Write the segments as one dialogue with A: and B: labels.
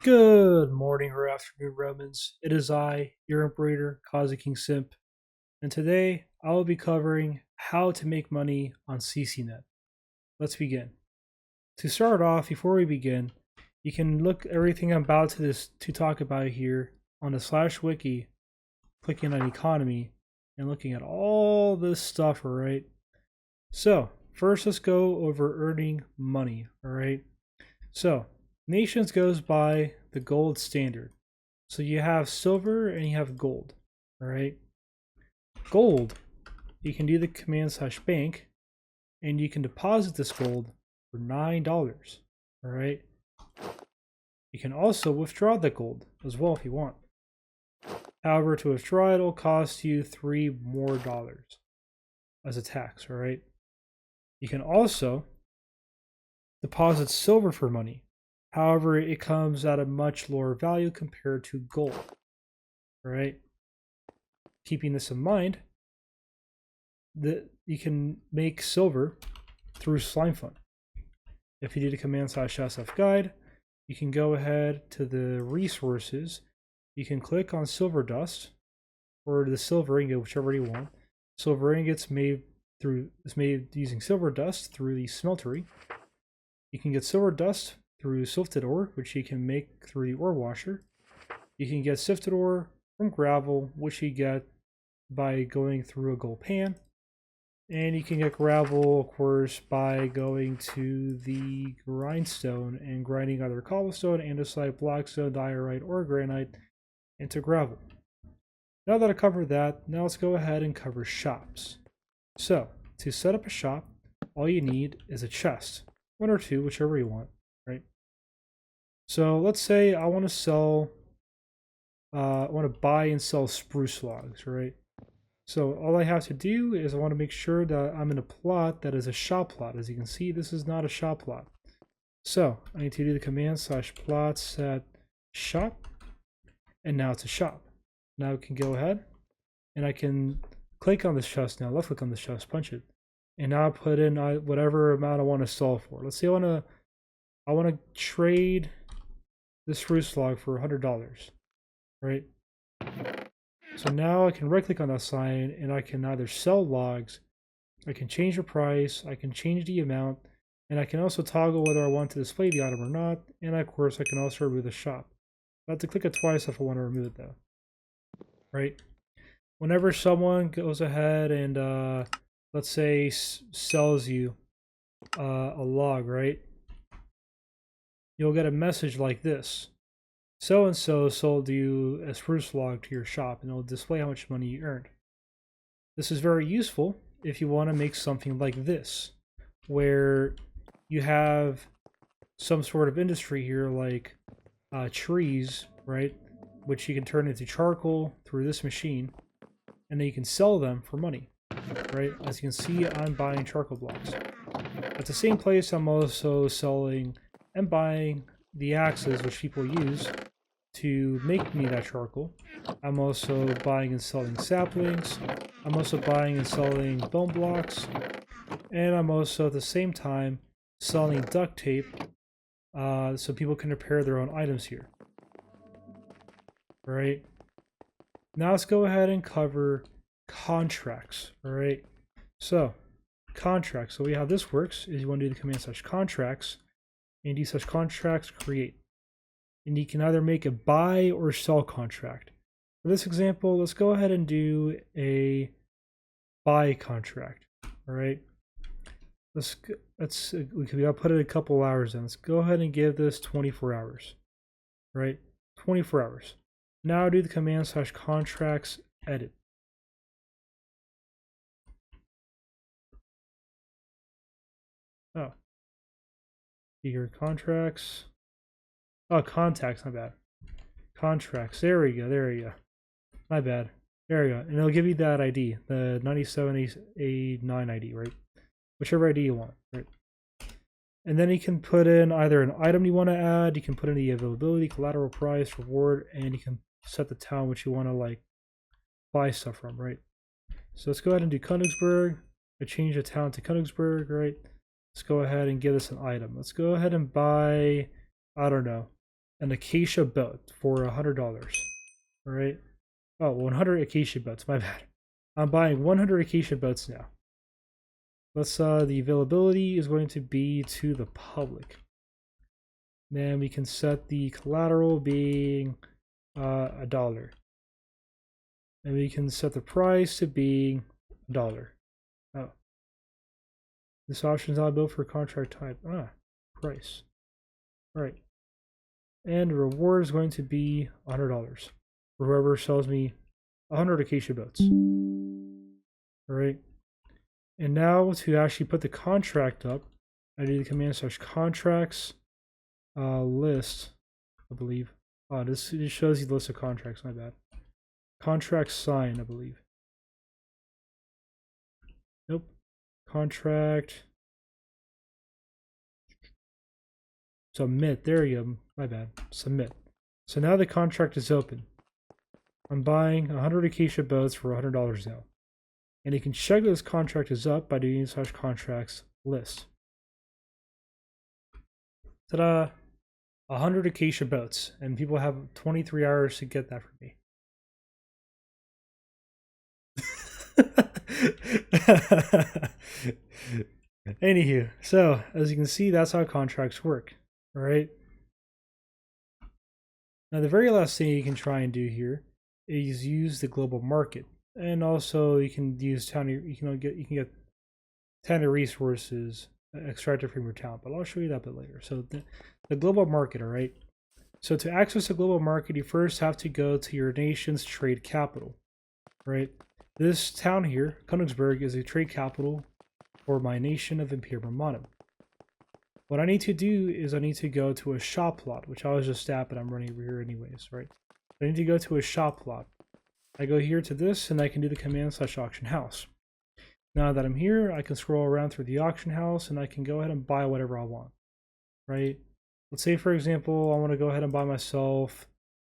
A: Good morning or afternoon, Romans. It is I, your Imperator, Kazi King Simp, and today I will be covering how to make money on ccnet. Let's begin. To start off, before we begin, you can look everything I'm about to talk about here on the slash wiki, clicking on economy, and looking at all this stuff, alright? So, first let's go over earning money, alright? So, nations goes by the gold standard. So you have silver and you have gold. All right. Gold, you can do the command slash bank and you can deposit this gold for $9. All right. You can also withdraw the gold as well if you want. However, to withdraw it will cost you $3 more as a tax. All right. You can also deposit silver for money. However, it comes at a much lower value compared to gold. All right. Keeping this in mind, that you can make silver through slime fun. If you do the command slash sf guide, you can go ahead to the resources. You can click on silver dust or the silver ingot, whichever you want. Silver ingots is made using silver dust through the smeltery. You can get silver dust through sifted ore, which you can make through the ore washer. You can get sifted ore from gravel, which you get by going through a gold pan. And you can get gravel, of course, by going to the grindstone and grinding either cobblestone, andesite, blackstone, diorite, or granite into gravel. Now that I covered that, now let's go ahead and cover shops. So, to set up a shop, all you need is a chest. One or two, whichever you want, right? So let's say I want to buy and sell spruce logs, right? So all I have to do is I want to make sure that I'm in a plot that is a shop plot. As you can see, this is not a shop plot. So I need to do the command slash plot set shop, and now it's a shop. Now I can go ahead and I can click on this chest now, left click on this chest, punch it, and now I put in whatever amount I want to sell for. Let's say I want to trade this spruce log for $100, right? So now I can right click on that sign and I can either sell logs, I can change the price, I can change the amount, and I can also toggle whether I want to display the item or not. And of course, I can also remove the shop. I have to click it twice if I want to remove it though, right? Whenever someone goes ahead and let's say sells you a log, right? You'll get a message like this. So and so sold you a spruce log to your shop, and it'll display how much money you earned. This is very useful if you want to make something like this, where you have some sort of industry here, like trees, right? Which you can turn into charcoal through this machine, and then you can sell them for money, right? As you can see, I'm buying charcoal blocks. At the same place, I'm also selling and buying the axes which people use to make me that charcoal. I'm also buying and selling saplings. I'm also buying and selling bone blocks. And I'm also at the same time selling duct tape so people can repair their own items here. Alright. Now let's go ahead and cover contracts. Alright. So, contracts. So how this works is you want to do the command slash contracts and do such contracts create. And you can either make a buy or sell contract. For this example, let's go ahead and do a buy contract. All right. I'll put it a couple hours in. Let's go ahead and give this 24 hours. Right? 24 hours. Now do the command slash contracts edit. Oh. Here contracts. Oh, contacts, my bad. Contracts. There we go. There we go. My bad. There we go. And it'll give you that ID, the 97A9 ID, right? Whichever ID you want, right? And then you can put in either an item you want to add, you can put in the availability, collateral price, reward, and you can set the town which you want to like buy stuff from, right? So let's go ahead and do Königsberg. I change the town to Königsberg, right? Let's go ahead and give this an item. Let's go ahead and buy, I don't know, an acacia boat for $100. All right. Oh, 100 acacia boats. My bad. I'm buying 100 acacia boats now. Let's the availability is going to be to the public. Then we can set the collateral being $1. And we can set the price to being $1. Oh. This option is not built for contract type. Price. Alright. And the reward is going to be $100 for whoever sells me 100 acacia boats. Alright. And now to actually put the contract up, I do the command /contracts list, I believe. This shows you the list of contracts, my bad. Contract sign, I believe. Nope. Contract. Submit. There you go. My bad. Submit. So now the contract is open. I'm buying 100 acacia boats for $100 now. And you can check that this contract is up by doing /contracts list. Ta-da! 100 acacia boats. And people have 23 hours to get that from me. Anywho, so as you can see, that's how contracts work. All right. Now, the very last thing you can try and do here is use the global market, and also you can use town. You can get town resources extracted from your town, but I'll show you that a bit later. So the global market. All right. So to access the global market, you first have to go to your nation's trade capital. Right. This town here, Königsberg, is a trade capital for my nation of Imperium Romanum. What I need to do is I need to go to a shop lot, which I was just at, but I'm running over here anyways, right? I need to go to a shop lot. I go here to this, and I can do the command /auction house. Now that I'm here, I can scroll around through the auction house, and I can go ahead and buy whatever I want, right? Let's say, for example, I want to go ahead and buy myself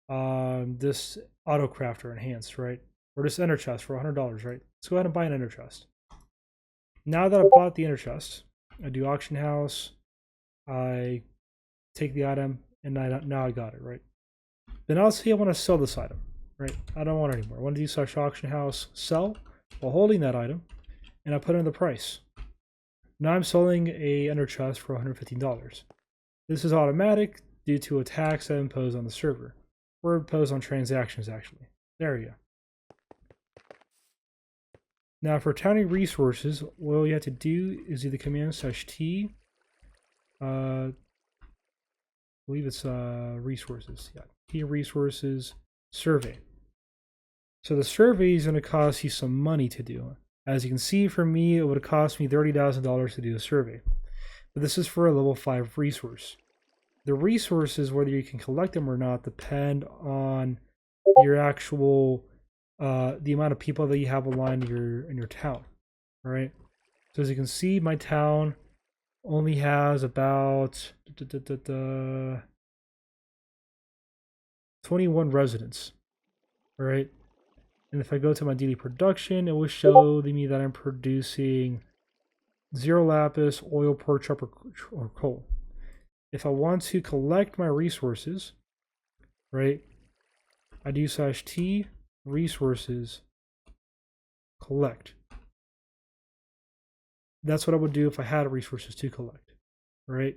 A: this Autocrafter Enhanced, right? Or this ender chest for $100, right? Let's go ahead and buy an ender chest. Now that I bought the ender chest, I do auction house, I take the item, and now I got it, right? Then I'll say I want to sell this item, right? I don't want it anymore. I want to do /auction house sell while holding that item, and I put in the price. Now I'm selling a ender chest for $115. This is automatic due to a tax I impose on the server, or impose on transactions actually. There you go. Now for towning resources, what you have to do is do the command /t. I believe it's resources. Yeah, T resources survey. So the survey is going to cost you some money to do. As you can see, for me, it would have cost me $30,000 to do a survey. But this is for a level 5 resource. The resources, whether you can collect them or not, depend on your actual the amount of people that you have aligned in your town. All right. So as you can see, my town only has about 21 residents. All right. And if I go to my daily production, it will show me that I'm producing 0 lapis, oil, pork chop, or coal. If I want to collect my resources, right, I do /t resources collect. That's what I would do if I had resources to collect, right?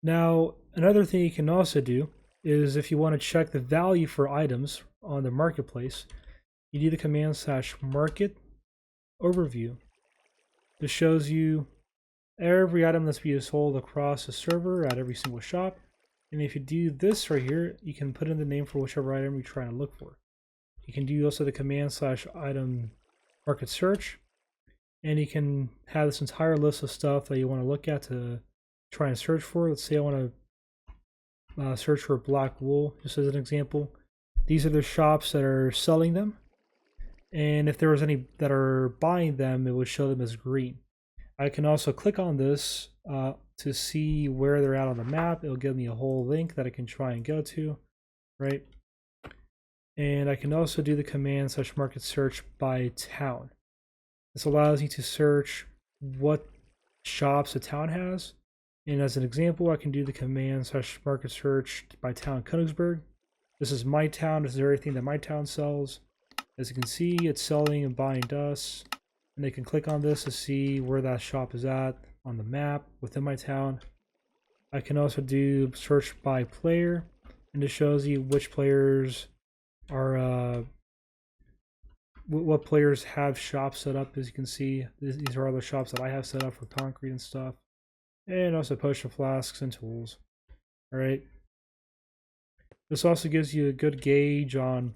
A: Now, another thing you can also do is if you want to check the value for items on the marketplace, you do the command /market overview. This shows you every item that's being sold across the server at every single shop. And if you do this right here, you can put in the name for whichever item you're trying to look for. You can do also the command /item market search, and you can have this entire list of stuff that you want to look at to try and search for. Let's say I want to search for black wool, just as an example. These are the shops that are selling them, and if there was any that are buying them, it would show them as green. I can also click on this to see where they're at on the map. It'll give me a whole link that I can try and go to, right? And I can also do the command /market search by town. This allows you to search what shops a town has, And as an example, I can do the command / market search by town Königsberg. This is my town. This is everything that my town sells. As you can see, it's selling and buying dust. And they can click on this to see where that shop is at on the map within my town. I can also do search by player, and it shows you which players are what players have shops set up. As you can see, these are all the shops that I have set up for concrete and stuff, and also potion flasks and tools. All right, this also gives you a good gauge on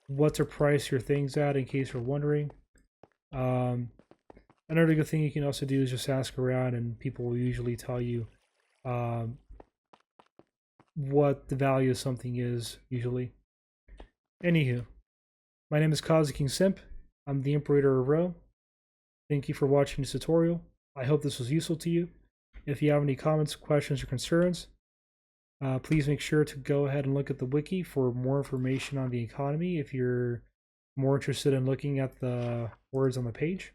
A: what to price your things at, in case you're wondering. Another good thing you can also do is just ask around, and people will usually tell you what the value of something is, usually. Anywho, my name is King Simp. I'm the Imperator of Rome. Thank you for watching this tutorial. I hope this was useful to you. If you have any comments, questions, or concerns, please make sure to go ahead and look at the wiki for more information on the economy if you're more interested in looking at the words on the page.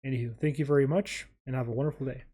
A: Anywho, thank you very much, and have a wonderful day.